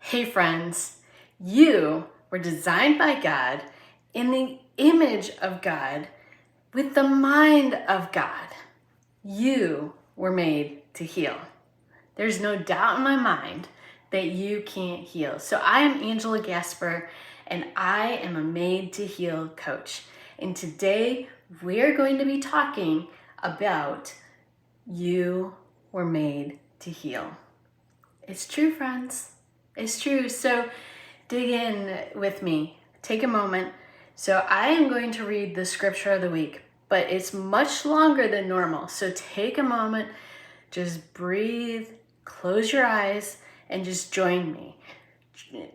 Hey friends, you were designed by God in the image of God with the mind of God. You were made to heal. There's no doubt in my mind that you can't heal. So I am Angela Gasper and I am a Made to Heal coach. And today we're going to be talking about you were made to heal. It's true, friends. It's true. So dig in with me. Take a moment. So I am going to read the scripture of the week, but it's much longer than normal. So take a moment, just breathe, close your eyes, and just join me.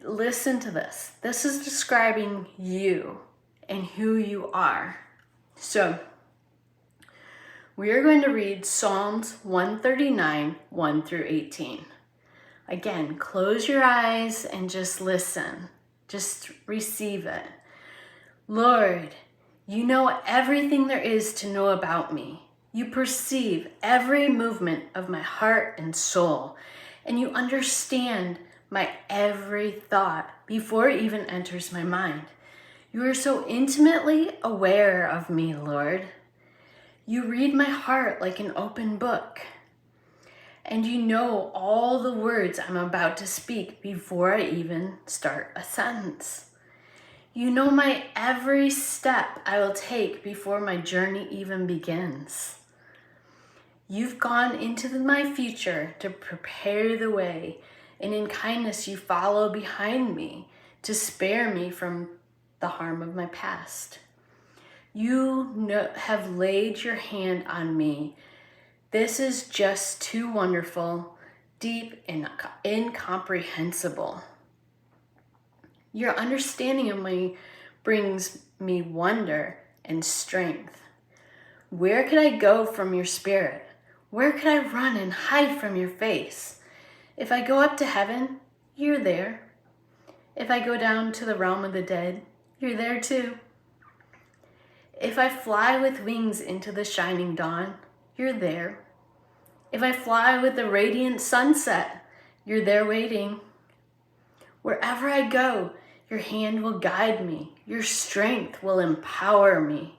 Listen to this. This is describing you and who you are. So we are going to read Psalms 139, 1 through 18. Again, close your eyes and just listen. Just receive it. Lord, you know everything there is to know about me. You perceive every movement of my heart and soul, and you understand my every thought before it even enters my mind. You are so intimately aware of me, Lord. You read my heart like an open book. And you know all the words I'm about to speak before I even start a sentence. You know my every step I will take before my journey even begins. You've gone into my future to prepare the way, and in kindness you follow behind me to spare me from the harm of my past. You have laid your hand on me. This is just too wonderful, deep, and incomprehensible. Your understanding of me brings me wonder and strength. Where could I go from your spirit? Where could I run and hide from your face? If I go up to heaven, you're there. If I go down to the realm of the dead, you're there too. If I fly with wings into the shining dawn, you're there. If I fly with the radiant sunset, you're there waiting. Wherever I go, your hand will guide me. Your strength will empower me.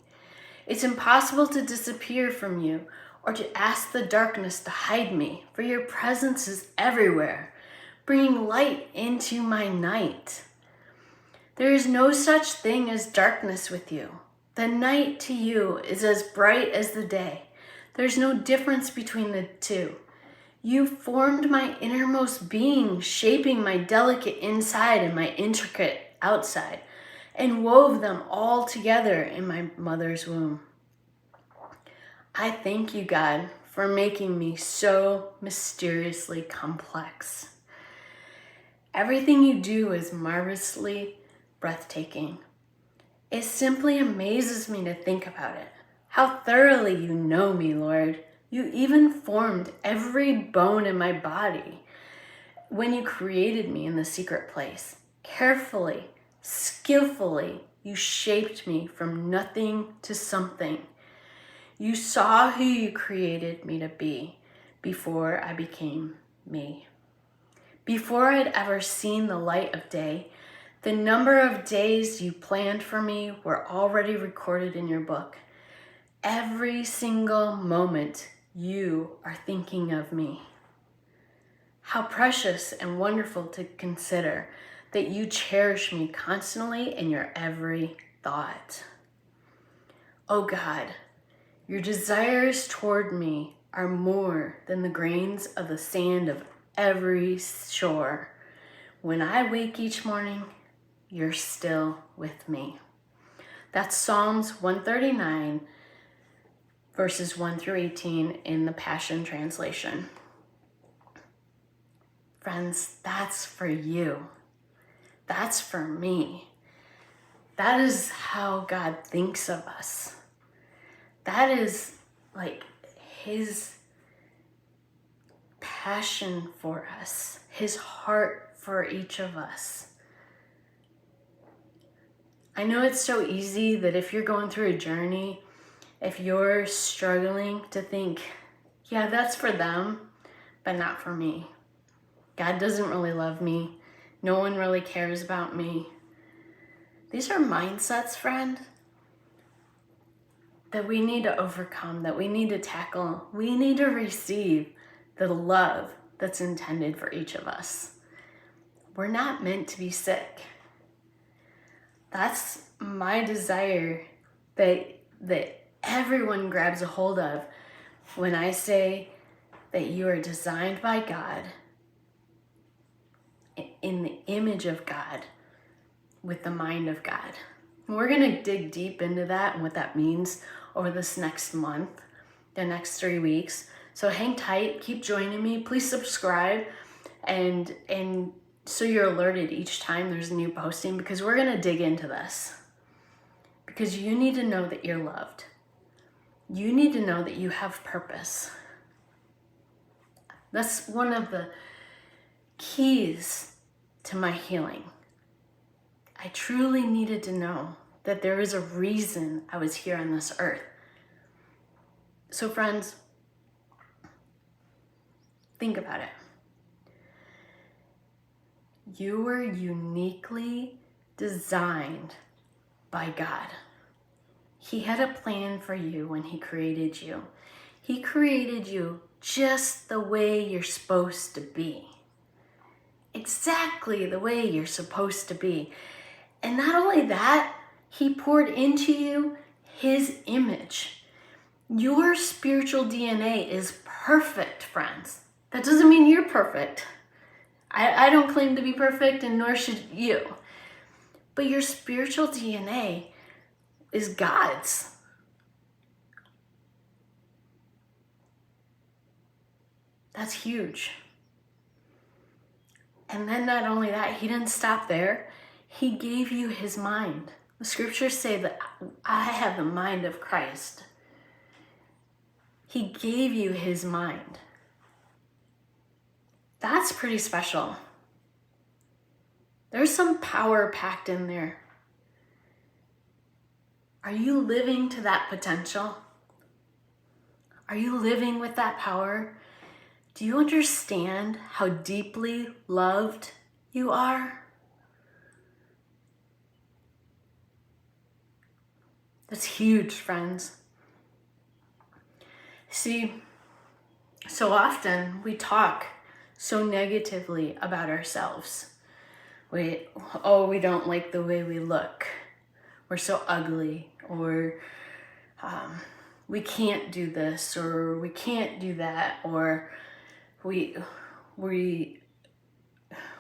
It's impossible to disappear from you or to ask the darkness to hide me, for your presence is everywhere, bringing light into my night. There is no such thing as darkness with you. The night to you is as bright as the day. There's no difference between the two. You formed my innermost being, shaping my delicate inside and my intricate outside, and wove them all together in my mother's womb. I thank you, God, for making me so mysteriously complex. Everything you do is marvelously breathtaking. It simply amazes me to think about it. How thoroughly you know me, Lord. You even formed every bone in my body when you created me in the secret place. Carefully, skillfully, you shaped me from nothing to something. You saw who you created me to be before I became me. Before I'd ever seen the light of day, the number of days you planned for me were already recorded in your book. Every single moment you are thinking of me. How precious and wonderful to consider that you cherish me constantly in your every thought. Oh God, your desires toward me are more than the grains of the sand of every shore. When I wake each morning, you're still with me. That's Psalms 139, verses 1 through 18 in the Passion Translation. Friends, that's for you. That's for me. That is how God thinks of us. That is like his passion for us, his heart for each of us. I know it's so easy that if you're going through a journey, if you're struggling to think, yeah, that's for them, but not for me. God doesn't really love me. No one really cares about me. These are mindsets, friend, that we need to overcome, that we need to tackle. We need to receive the love that's intended for each of us. We're not meant to be sick. That's my desire that everyone grabs a hold of when I say that you are designed by God, in the image of God, with the mind of God. And we're going to dig deep into that and what that means over this next month, the next 3 weeks. So hang tight, keep joining me. Please subscribe and so you're alerted each time there's a new posting, because we're going to dig into this. Because you need to know that you're loved. You need to know that you have purpose. That's one of the keys to my healing. I truly needed to know that there is a reason I was here on this earth. So friends, think about it. You were uniquely designed by God. He had a plan for you when He created you. He created you just the way you're supposed to be. Exactly the way you're supposed to be. And not only that, He poured into you His image. Your spiritual DNA is perfect, friends. That doesn't mean you're perfect. I don't claim to be perfect, and nor should you. But your spiritual DNA is God's. That's huge. And then not only that, He didn't stop there. He gave you His mind. The scriptures say that I have the mind of Christ. He gave you His mind. That's pretty special. There's some power packed in there. Are you living to that potential? Are you living with that power? Do you understand how deeply loved you are? That's huge, friends. See, so often we talk so negatively about ourselves. We don't like the way we look. We're so ugly, or we can't do this, or we can't do that, or we're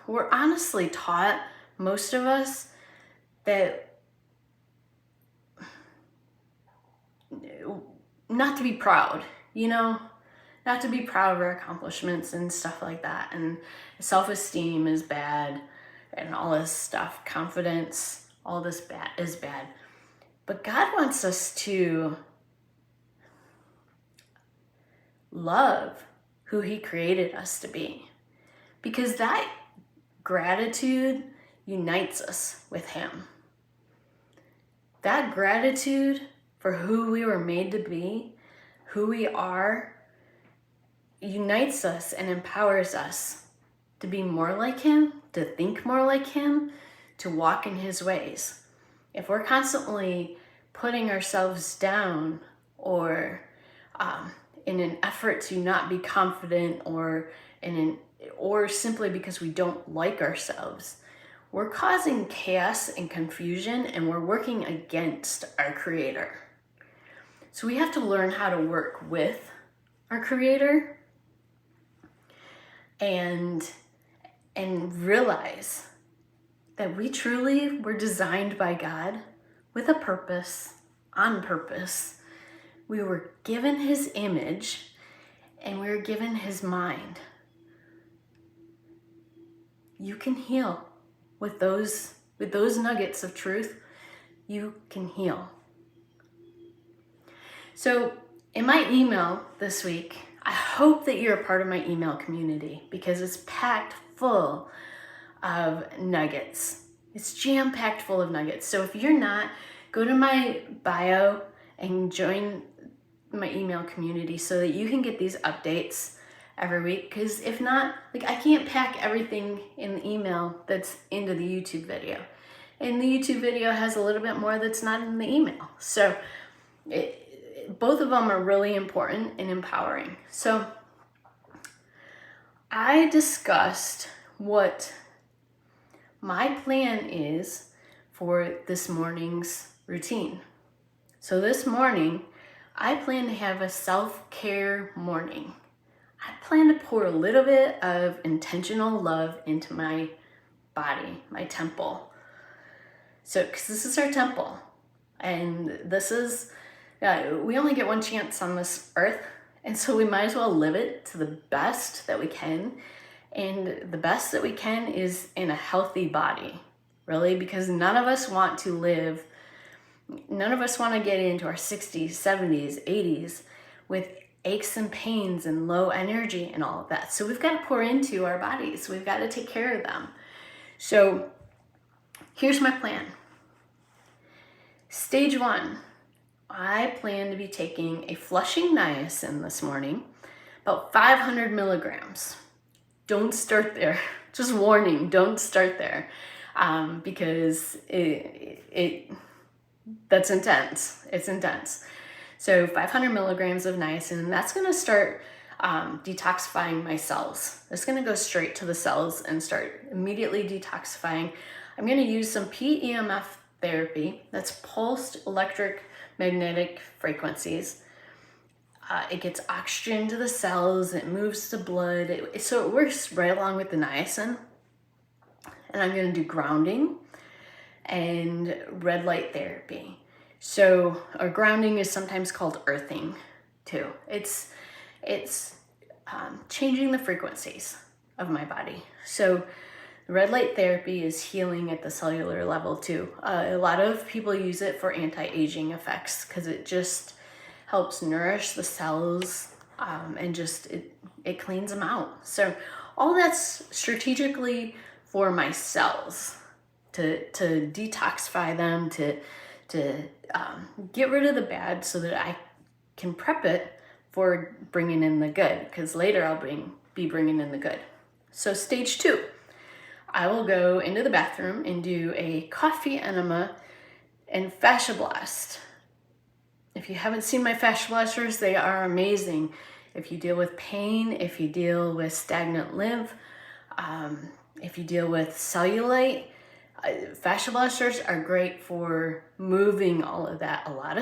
honestly taught, most of us, that not to be proud, not to be proud of our accomplishments and stuff like that. And self-esteem is bad and all this stuff, confidence, all this is bad. But God wants us to love who He created us to be, because that gratitude unites us with Him. That gratitude for who we were made to be, who we are, unites us and empowers us to be more like Him, to think more like Him, to walk in His ways. If we're constantly putting ourselves down, or in an effort to not be confident, or simply because we don't like ourselves, we're causing chaos and confusion, and we're working against our Creator. So we have to learn how to work with our Creator and realize that we truly were designed by God with a purpose, on purpose. We were given His image, and we were given His mind. You can heal with those nuggets of truth. You can heal. So in my email this week, I hope that you're a part of my email community, because it's packed full of nuggets. It's jam-packed full of nuggets. So if you're not, go to my bio and join my email community so that you can get these updates every week, because if not, like, I can't pack everything in the email that's into the YouTube video. And the YouTube video has a little bit more that's not in the email. So both of them are really important and empowering. So I discussed what my plan is for this morning's routine. So this morning, I plan to have a self-care morning. I plan to pour a little bit of intentional love into my body, my temple. So, because this is our temple, and this is, we only get one chance on this earth, and so we might as well live it to the best that we can. And the best that we can is in a healthy body, really, because none of us want to get into our 60s, 70s, 80s with aches and pains and low energy and all of that. So we've got to pour into our bodies. We've got to take care of them. So here's my plan. Stage 1, I plan to be taking a flushing niacin this morning, about 500 milligrams. Don't start there. Just warning, don't start there, because that's intense. It's intense. So 500 milligrams of niacin, and that's going to start detoxifying my cells. It's going to go straight to the cells and start immediately detoxifying. I'm going to use some PEMF therapy. That's pulsed electromagnetic frequencies. It gets oxygen to the cells, it moves the blood, so it works right along with the niacin. And I'm going to do grounding and red light therapy. So, or grounding is sometimes called earthing too. It's changing the frequencies of my body. So the red light therapy is healing at the cellular level too. A lot of people use it for anti-aging effects because it just helps nourish the cells, and just it cleans them out. So all that's strategically for my cells to detoxify them, to get rid of the bad so that I can prep it for bringing in the good, because later I'll be bringing in the good. So stage 2, I will go into the bathroom and do a coffee enema and fascia blast. If you haven't seen my fascia blasters, they are amazing. If you deal with pain, if you deal with stagnant lymph, if you deal with cellulite, fascia blasters are great for moving all of that. A lot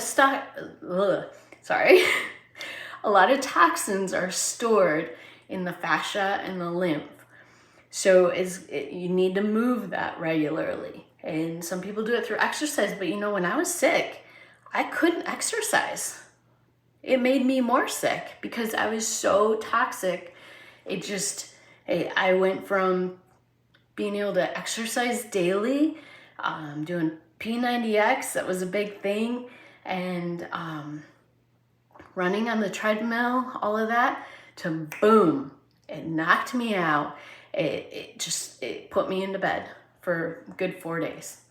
of toxins are stored in the fascia and the lymph. So you need to move that regularly. And some people do it through exercise, but when I was sick, I couldn't exercise. It made me more sick because I was so toxic. I went from being able to exercise daily, doing P90X, that was a big thing, and running on the treadmill, all of that, to boom, it knocked me out. It put me into bed for a good 4 days.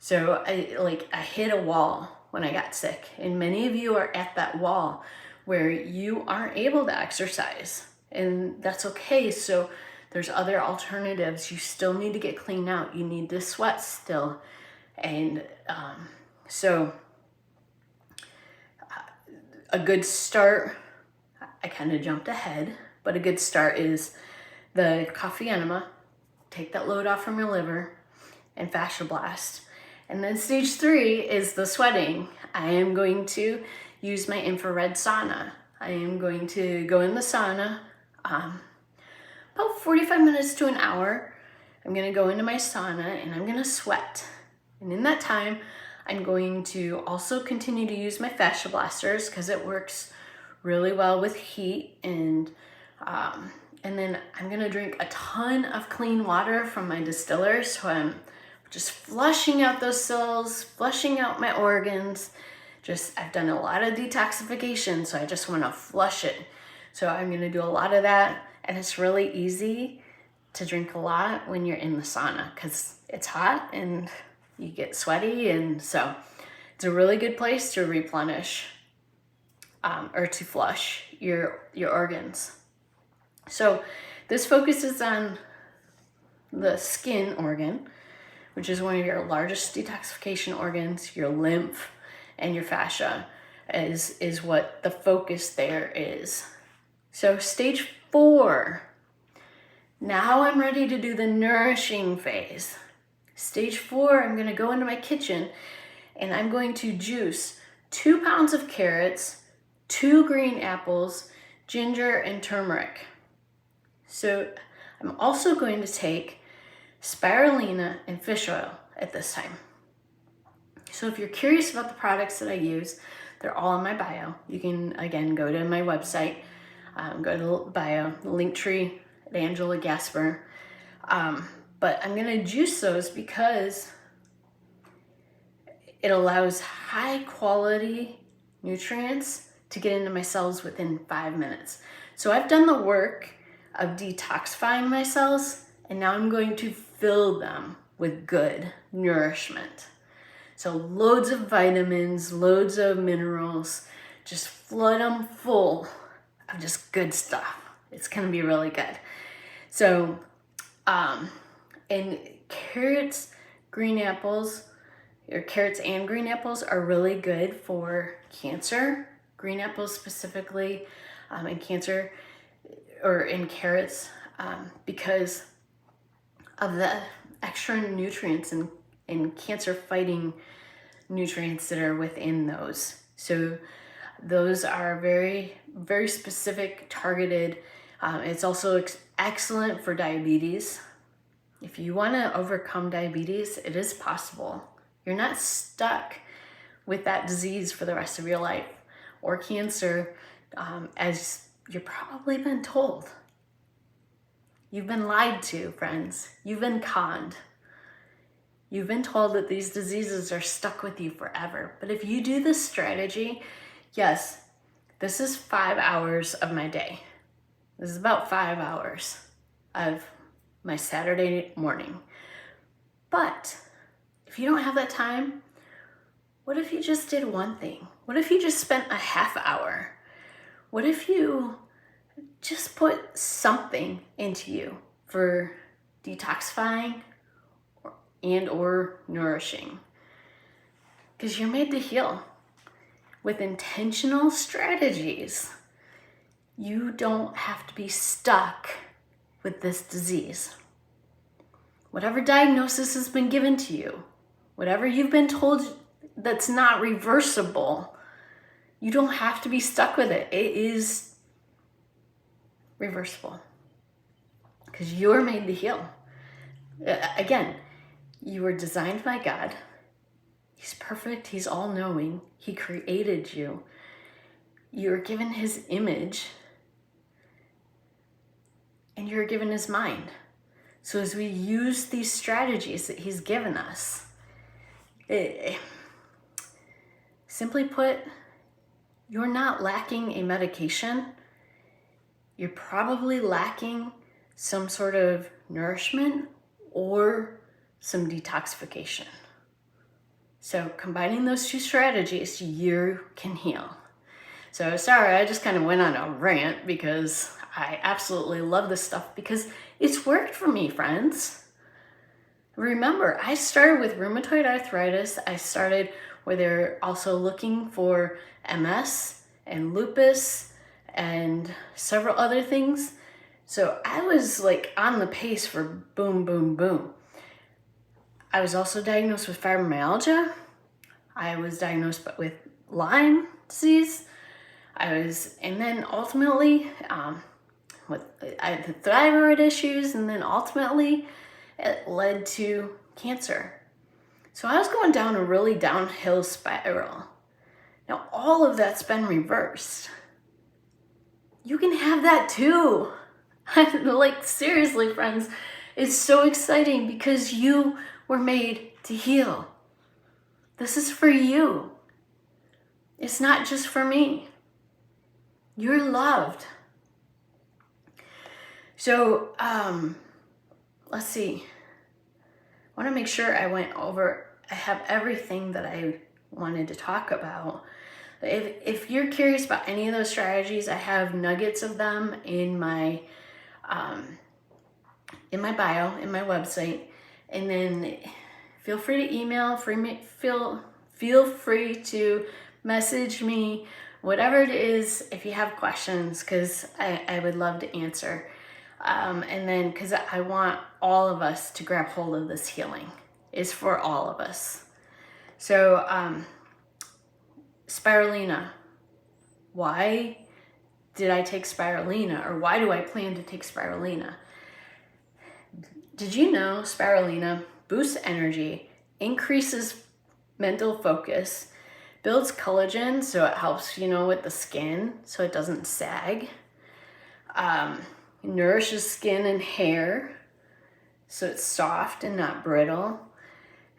So I hit a wall when I got sick, and many of you are at that wall where you aren't able to exercise, and that's okay. So there's other alternatives. You still need to get clean out. You need to sweat still. And so a good start, I kind of jumped ahead, but a good start is the coffee enema, take that load off from your liver, and fascia blast. And then stage 3 is the sweating. I am going to use my infrared sauna. I am going to go in the sauna about 45 minutes to an hour. I'm going to go into my sauna and I'm going to sweat. And in that time, I'm going to also continue to use my fascia blasters because it works really well with heat. And then I'm going to drink a ton of clean water from my distiller. So I'm just flushing out those cells, flushing out my organs. I've done a lot of detoxification, so I just want to flush it. So I'm going to do a lot of that. And it's really easy to drink a lot when you're in the sauna because it's hot and you get sweaty. And so it's a really good place to replenish or to flush your organs. So this focuses on the skin organ, which is one of your largest detoxification organs. Your lymph and your fascia is what the focus there is. So stage 4, now I'm ready to do the nourishing phase. Stage 4, I'm going to go into my kitchen and I'm going to juice 2 pounds of carrots, 2 green apples, ginger, and turmeric. So I'm also going to take spirulina and fish oil at this time. So if you're curious about the products that I use, they're all in my bio. You can, again, go to my website, go to the bio, the link tree at Angela Gasper. But I'm going to juice those because it allows high quality nutrients to get into my cells within 5 minutes. So I've done the work of detoxifying my cells, and now I'm going to fill them with good nourishment. So loads of vitamins, loads of minerals, just flood them full of just good stuff. It's gonna be really good. So, and carrots, green apples, or carrots and green apples are really good for cancer. Green apples specifically, in cancer, or in carrots, because of the extra nutrients and cancer fighting nutrients that are within those. So those are very, very specific, targeted. It's also excellent for diabetes. If you want to overcome diabetes, it is possible. You're not stuck with that disease for the rest of your life, or cancer, as you've probably been told. You've been lied to, friends. You've been conned. You've been told that these diseases are stuck with you forever. But if you do this strategy, yes, this is 5 hours of my day. This is about 5 hours of my Saturday morning. But if you don't have that time, what if you just did one thing? What if you just spent a half hour? What if you just put something into you for detoxifying and or nourishing? Because you're made to heal. With intentional strategies, you don't have to be stuck with this disease. Whatever diagnosis has been given to you, whatever you've been told that's not reversible, you don't have to be stuck with it. It is reversible because you're made to heal. Again, you were designed by God. He's perfect. He's all-knowing. He created you. You're given his image, and you're given his mind. So as we use these strategies that he's given us, simply put, you're not lacking a medication. You're probably lacking some sort of nourishment or some detoxification. So combining those two strategies, you can heal. So sorry, I just kind of went on a rant because I absolutely love this stuff because it's worked for me, friends. Remember, I started with rheumatoid arthritis. I started where they're also looking for MS and lupus and several other things. So I was like on the pace for boom, boom, boom. I was also diagnosed with fibromyalgia. I was diagnosed with Lyme disease. And then ultimately, I had the thyroid issues, and then ultimately it led to cancer. So I was going down a really downhill spiral. Now all of that's been reversed. You can have that too. Like seriously, friends, it's so exciting because you were made to heal. This is for you. It's not just for me. You're loved. So, let's see. I want to make sure I have everything that I wanted to talk about. If you're curious about any of those strategies, I have nuggets of them in my in my bio, in my website. And then feel free to email, feel free to message me, whatever it is, if you have questions, because I would love to answer. And then, because I want all of us to grab hold of this healing. It's for all of us. So, spirulina. Why did I take spirulina, or why do I plan to take spirulina? Did you know spirulina boosts energy, increases mental focus, builds collagen, so it helps, with the skin, so it doesn't sag, nourishes skin and hair, so it's soft and not brittle.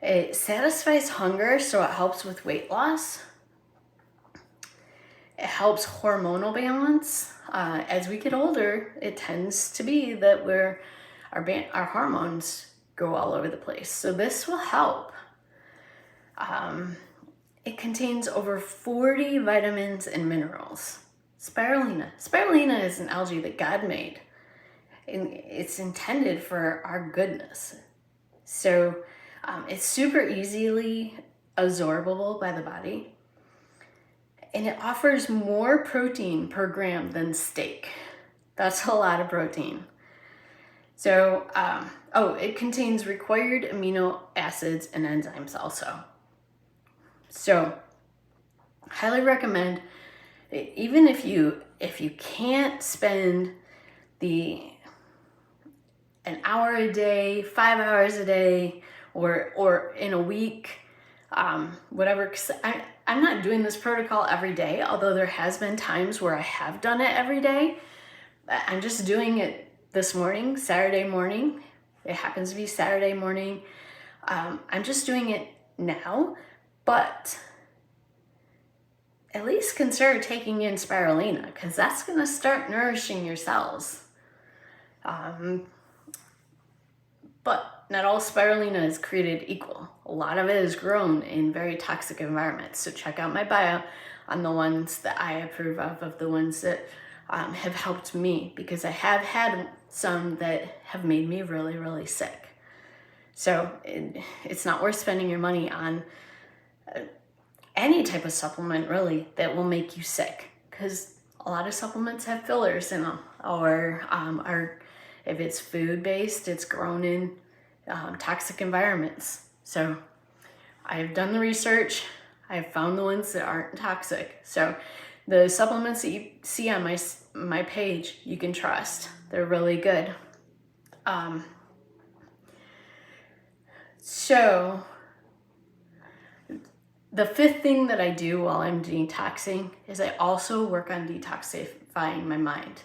It satisfies hunger, so it helps with weight loss. It helps hormonal balance. As we get older, it tends to be that our hormones go all over the place. So this will help. It contains over 40 vitamins and minerals. Spirulina. Spirulina is an algae that God made. And it's intended for our goodness. So it's super easily absorbable by the body. And it offers more protein per gram than steak. That's a lot of protein. So, it contains required amino acids and enzymes also. So, highly recommend, even if you can't spend an hour a day, 5 hours a day, or in a week, whatever, because I'm not doing this protocol every day, although there has been times where I have done it every day. I'm just doing it this morning, Saturday morning. It happens to be Saturday morning. I'm just doing it now, but at least consider taking in spirulina, because that's going to start nourishing your cells. But not all spirulina is created equal. A lot of it is grown in very toxic environments. So check out my bio on the ones that I approve of the ones that have helped me, because I have had some that have made me really, really sick. So it's not worth spending your money on any type of supplement, really, that will make you sick, because a lot of supplements have fillers in them, or if it's food-based, it's grown in toxic environments. So I've done the research. I've found the ones that aren't toxic. So the supplements that you see on my page, you can trust. They're really good. So the fifth thing that I do while I'm detoxing is I also work on detoxifying my mind.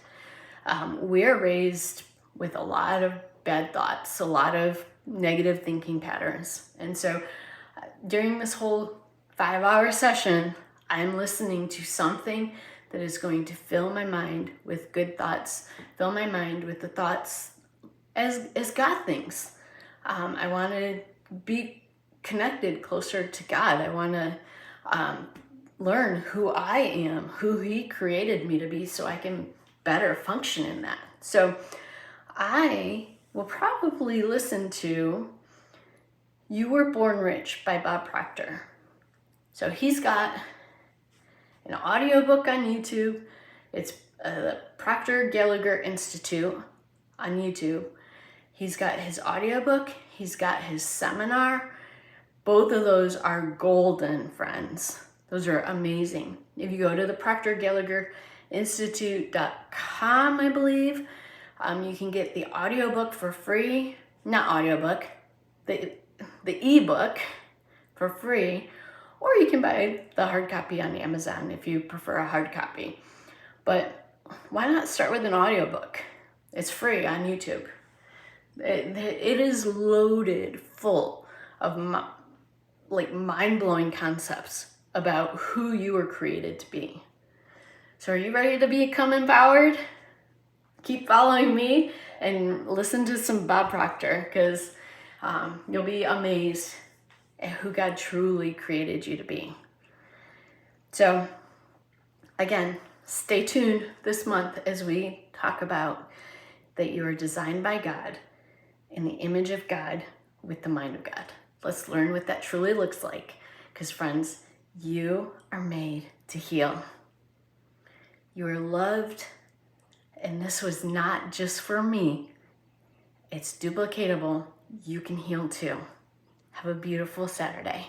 We're raised with a lot of bad thoughts, a lot of negative thinking patterns. And so during this whole 5-hour session, I'm listening to something that is going to fill my mind with good thoughts, fill my mind with the thoughts as God thinks. I want to be connected closer to God. I want to learn who I am, who He created me to be, so I can better function in that. So I will probably listen to You Were Born Rich by Bob Proctor. So he's got an audiobook on YouTube. It's the Proctor Gallagher Institute on YouTube. He's got his audiobook. He's got his seminar. Both of those are golden, friends. Those are amazing. If you go to the Proctor Gallagher Institute.com, I believe, you can get the audiobook for free. Not audiobook, the ebook for free. Or you can buy the hard copy on Amazon if you prefer a hard copy. But why not start with an audiobook? It's free on YouTube. It is loaded full of mind-blowing concepts about who you were created to be. So are you ready to become empowered? Keep following me and listen to some Bob Proctor, because you'll be amazed at who God truly created you to be. So again, stay tuned this month as we talk about that you are designed by God in the image of God with the mind of God. Let's learn what that truly looks like. Because friends, you are made to heal. You are loved, and this was not just for me. It's duplicatable. You can heal too. Have a beautiful Saturday.